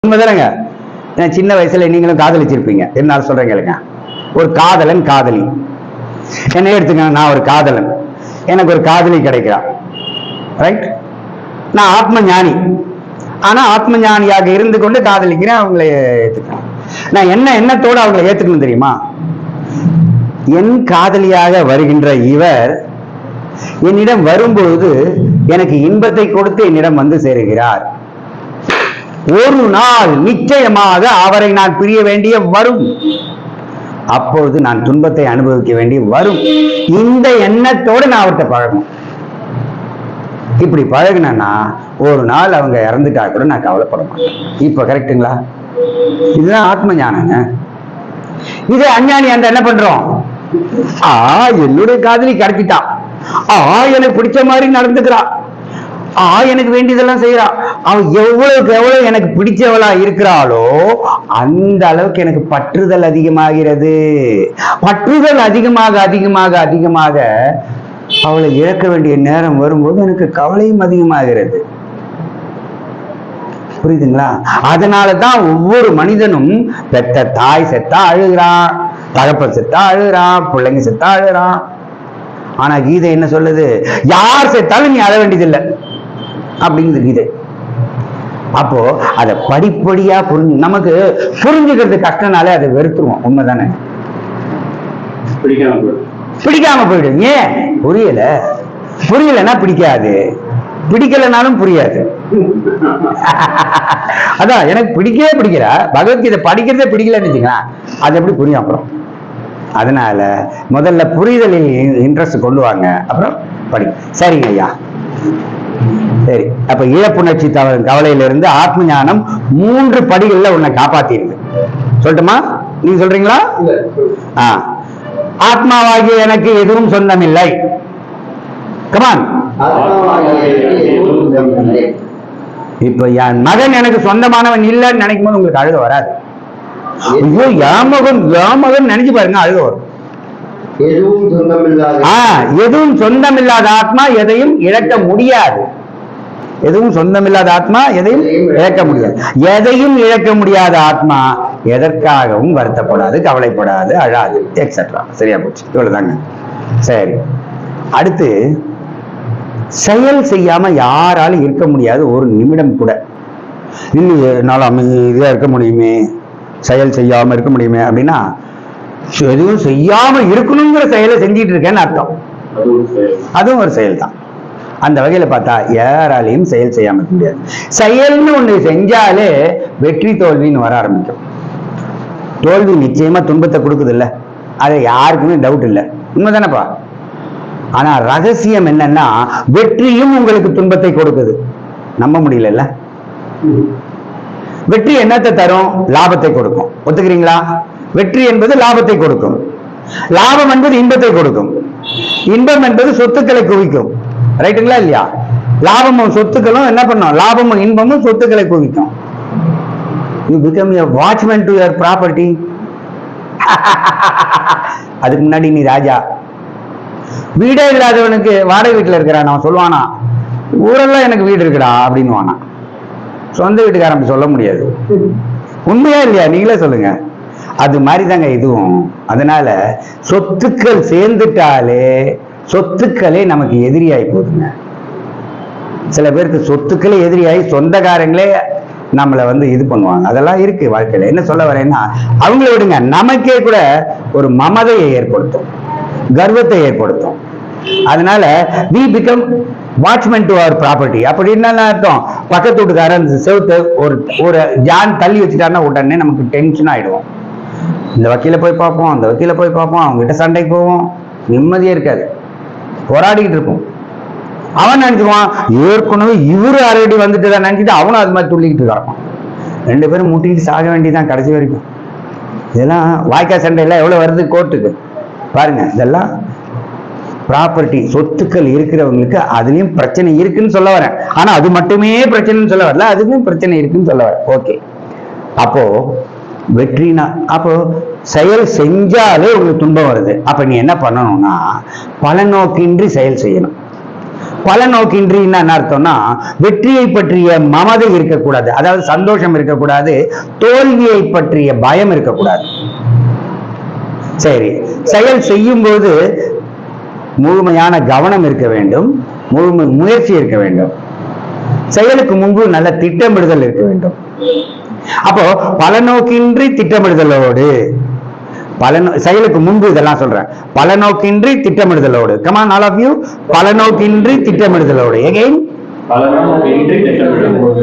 உண்மைதானங்க. சின்ன வயசுல நீங்களும் காதலிச்சிருப்பீங்க. என்னால சொல்றேன் கேளுங்க. ஒரு காதலன் காதலி என்ன எடுத்துங்க. நான் ஒரு காதலன், எனக்கு ஒரு காதலி கிடைக்கிறான், ரைட்? நான் ஆத்ம ஞானி, ஆனா ஆத்ம ஞானியாக இருந்து கொண்டு காதலிக்கிறேன், அவங்களை ஏத்துக்கிறேன். நான் என்ன எண்ணத்தோடு அவங்களை ஏத்துக்கணும் தெரியுமா? என் காதலியாக வருகின்ற இவர் என்னிடம் வரும்பொழுது எனக்கு இன்பத்தை கொடுத்து என்னிடம் வந்து சேருகிறார். ஒரு நாள் நிச்சயமாக அவரை நான் பிரிய வேண்டிய வரும், அப்பொழுது நான் துன்பத்தை அனுபவிக்க வேண்டிய வரும். இந்த எண்ணத்தோடு நான் அவர்கிட்ட பழகணும். இப்படி பழகினா ஒரு நாள் அவங்க இறந்துட்டா கூட நான் கவலைப்பட மாட்டேன். இப்ப கரெக்டுங்களா? இதுதான் ஆத்ம ஞானங்க. இது அஞ்ஞானி அந்த என்ன பண்றோம்? என்னுடைய காதலி கிடைச்சிட்டான், எனக்கு பிடிச்ச மாதிரி நடந்துக்கிறான், எனக்கு வேண்டியதெல்லாம் செய்யறா, அவன் எவ்வளவுக்கு எவ்வளவு எனக்கு பிடிச்சவளா இருக்கிறாளோ அந்த அளவுக்கு எனக்கு பற்றுதல் அதிகமாகிறது. பற்றுதல் அதிகமாக அதிகமாக அதிகமாக அவளை இழக்க வேண்டிய நேரம் வரும்போது எனக்கு கவலையும் அதிகமாகிறது. புரியுதுங்களா? அதனாலதான் ஒவ்வொரு மனிதனும் பெத்த தாய் செத்தா அழுகிறான், தகப்பன் செத்தா அழுகிறான், பிள்ளைங்க செத்தா அழுகிறான். ஆனா கீதை என்ன சொல்லுது? யார் செத்தாலும் நீ அழ வேண்டியதில்லை அப்படிங்குது கீதை. அப்போ அதை படிப்படியா நமக்கு புரிஞ்சுக்கிறது கஷ்டனாலே அதை வெறுத்துருவோம். உண்மைதானே? பிடிக்காம போயிடும். ஏன்? புரியலன்னா பிடிக்காது, பிடிக்கலனாலும் புரியாது. அதான் எனக்கு பிடிக்கவே பிடிக்கல, பகவத்கீதை படிக்கிறதே பிடிக்கலன்னு வச்சுக்கலாம், அது எப்படி புரியும் அப்புறம்? அதனால முதல்ல புரிதலில் இன்ட்ரெஸ்ட் கொண்டு வாங்க, அப்புறம் படி. சரிங்க ஐயா, சரி. அப்ப இழப்புணர்ச்சி கவலையிலிருந்து ஆத்ம ஞானம் 3 படிகள்ல உன்னை காப்பாத்திருக்கு. சொல்லட்டுமா? நீங்க சொல்றீங்களா? ஆத்மாவாகிய எனக்கு எதுவும் சொந்தமில்லை. கமான். இப்ப என் மகன் எனக்கு சொந்தமானவன் இல்லைன்னு நினைக்கும் போது உங்களுக்கு அழுக வராது. ஐயோ என் மகன் நினைச்சு பாருங்க, அழுக வரும். எதுவும் சொந்தமில்லாத ஆத்மா எதையும் இழக்க முடியாது. எதுவும் சொந்தமில்லாத ஆத்மா எதையும் இழக்க முடியாது. எதையும் இழக்க முடியாத ஆத்மா எதற்காகவும் வருத்தப்படாது, கவலைப்படாது, அழாது, எக்ஸெட்ரா. சரியா போச்சு. இவ்வளவுதாங்க. சரி, அடுத்து செயல் செய்யாம யாராலும் இருக்க முடியாது ஒரு நிமிடம் கூட. இன்னும் என்னால அமைதியா இருக்க முடியுமே, செயல் செய்யாம இருக்க முடியுமே அப்படின்னா எதுவும் செய்யாம இருக்கணுங்கிற செயலை செஞ்சிட்டு இருக்கேன்னு அர்த்தம். அதுவும் ஒரு செயல் தான். அந்த வகையில பார்த்தா யாராலையும் செயல் செய்யாம இருக்க முடியாது. செயல்னு ஒண்ணு செஞ்சாலே வெற்றி தோல்வின்னு வர ஆரம்பிக்கும். தோல்வி நிச்சயமா துன்பத்தை கொடுக்குது இல்ல, அது யாருக்குமே டவுட் இல்லை. உண்மைதானப்பா? ஆனா ரகசியம் என்னன்னா வெற்றியும் உங்களுக்கு துன்பத்தை கொடுக்குது. நம்ப முடியல. வெற்றி என்னத்தை தரும்? லாபத்தை கொடுக்கும். ஒத்துக்கிறீங்களா? வெற்றி என்பது லாபத்தை கொடுக்கும். லாபம் என்பது இன்பத்தை கொடுக்கும். இன்பம் என்பது சொத்துக்களை குவிக்கும். ரைட்டுங்களா இல்லையா? லாபமும் சொத்துக்களும் என்ன பண்ணும்? லாபமும் இன்பமும் சொத்துக்களை குவிக்கும். You become a watchman to your property. அதுக்கு முன்னாடி நீ ராஜா. வீடே இல்லாதவனுக்கு வாடகை வீட்டுல இருக்கிறான், அவன் சொல்லுவானா ஊரெல்லாம் எனக்கு வீடு இருக்குடா அப்படின்னு வானா. சொந்த வீட்டுக்காரன் சொல்ல முடியாது. உண்மையா இல்லையா? நீங்களே சொல்லுங்க. அது மாதிரி தாங்க இதுவும். அதனால சொத்துக்கள் சேர்ந்துட்டாலே சொத்துக்களே நமக்கு எதிரியாகி போகுதுங்க. சில பேருக்கு சொத்துக்களே எதிரியாகி சொந்தக்காரங்களே நம்மளை இது பண்ணுவாங்க. அதெல்லாம் இருக்கு வாழ்க்கையில. என்ன சொல்ல வரேன்னா, அவங்கள விடுங்க, நமக்கே கூட ஒரு மமதையை ஏற்படுத்தும், கர்வத்தை ஏற்படுத்தும். அதனால we become watchman to our property. அப்படி என்ன அர்த்தம்? பக்கத்து வீட்டுக்காரன் செவுத்து ஒரு ஜான் தள்ளி வச்சுட்டாருன்னா உடனே நமக்கு டென்ஷன் ஆயிடுவோம். இந்த வக்கீல போய் பார்ப்போம், அந்த வக்கீல போய் பார்ப்போம், அவங்க கிட்ட சண்டைக்கு போவோம், நிம்மதியே இருக்காது, போராடிக்கிட்டு இருப்போம். அவன் நினைச்சுவான் ஏற்கனவே இவரு ஆல்ரெடி வந்துட்டு தான் நினைச்சிட்டு அவனும் அது மாதிரி துள்ளிக்கிட்டு இருக்கான். 2 பேரும் முட்டிக்கிட்டு சாக வேண்டியதான் கடைசி வரைக்கும். இதெல்லாம் வாய்க்கா சண்டை எல்லாம் எவ்வளவு வருது கோர்ட்டுக்கு பாருங்க. இதெல்லாம் ப்ராப்பர்ட்டி, சொத்துக்கள் இருக்கிறவங்களுக்கு அதுலயும் பிரச்சனை இருக்குன்னு சொல்ல வரேன். ஆனா அது மட்டுமே பிரச்சனைன்னு சொல்ல வரல, அதுக்கும் பிரச்சனை இருக்குன்னு சொல்ல வரேன். ஓகே, அப்போ வெற்றினா அப்போ செயல் செஞ்சாலே உங்களுக்கு துன்பம் வருது. அப்ப நீ என்ன பண்ணணும்னா பலநோக்கின்றி செயல் செய்யணும். பலநோக்கின்றின்னா என்ன அர்த்தம்னா வெற்றியை பற்றிய மமதை இருக்கக்கூடாது, அதாவது சந்தோஷம் இருக்கக்கூடாது, தோல்வியை பற்றிய பயம் இருக்கக்கூடாது. சரி, செயல் செய்யும் போது முழுமையான கவனம் இருக்க வேண்டும், முயற்சி இருக்க வேண்டும், செயலுக்கு முன்பு நல்ல திட்டமிடுதல் இருக்க வேண்டும். அப்போ பலநோக்கின்றி திட்டமிடுதலோடு, செயலுக்கு முன்பு இதெல்லாம் சொல்றேன், பலநோக்கின்றி திட்டமிடுதலோடு. Come on all of you, பலநோக்கின்றி திட்டமிடுதலோடு. Again,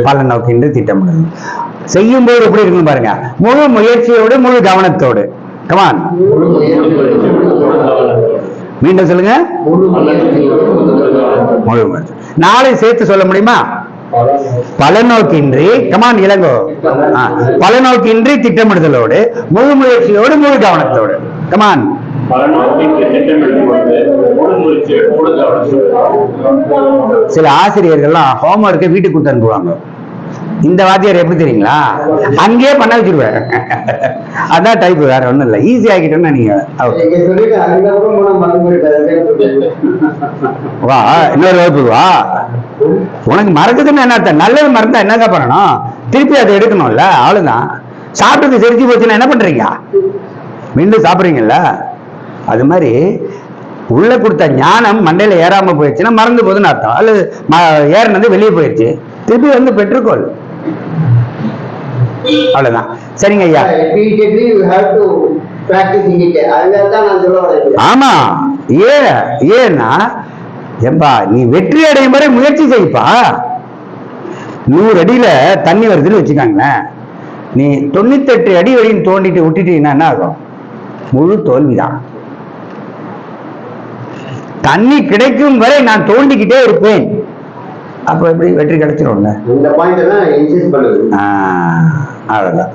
பலநோக்கின்றி திட்டமிடுதல். செய்யும் போது எப்படி இருக்குன்னு பாருங்க, முழு முயற்சியோடு முழு கவனத்தோடு. Come on, மீண்டும் சொல்லுங்க, முழு. நாளை சேர்த்து சொல்ல முடியுமா? பலநோக்கின்றி, கமான் இளங்கோ, பலநோக்கின்றி திட்டமிடுதலோடு முழு முயற்சியோடு முழு கவனத்தோடு. கமான், சில ஆசிரியர்கள்லாம் ஹோம்ஒர்க்கை வீட்டுக்கு கொடுத்து அனுப்புவாங்க. இந்த வாத்தியார் எப்படி தெரியுங்களா, அங்கேயே பண்ண வச்சிருவேன். அதான் டைப், வேற ஒண்ணும் இல்லை, ஈஸி ஆகிட்டோம்னா நீங்க வா இன்னொரு வகுப்புக்கு வா. உனக்கு மறக்குதுன்னு என்ன, நல்லது மறந்தா என்னக்கா பண்ணணும், திருப்பி அதை எடுக்கணும்ல, அவ்வளவுதான். சாப்பிட்டது செரிச்சு போச்சுன்னா என்ன பண்றீங்க, மீண்டும் சாப்பிடுறீங்கல்ல. அது மாதிரி உள்ள கொடுத்த ஞானம் மண்டையில ஏறாம போயிடுச்சுன்னா மறந்து போகுதுன்னு அர்த்தம், அல்லது ஏறினது வெளியே போயிடுச்சு, திருப்பி வந்து பெற்றுக்கொள், அவ்வளவுதான். சரிங்க ஐயா. ஆமா, ஏன்னா ஏம்பா நீ வெற்றி அடையும் வரை முயற்சி செய்ப்பா. 100 அடியில தண்ணி வருதுன்னு வச்சுக்காங்களேன், நீ 98 அடி வரையும் தோண்டிட்டு விட்டுட்டீங்கன்னா என்ன ஆகும், முழு தோல்விதான். தண்ணி கிடைக்கும் வரை நான் தோண்டிக்கிட்டே இருப்பேன், அப்ப எப்படி வெற்றி கிடைச்சிரும்ல. இந்த பாயிண்ட் எல்லாம் இன்சிஸ்ட் பண்ணுது. அவ்வளவுதான்.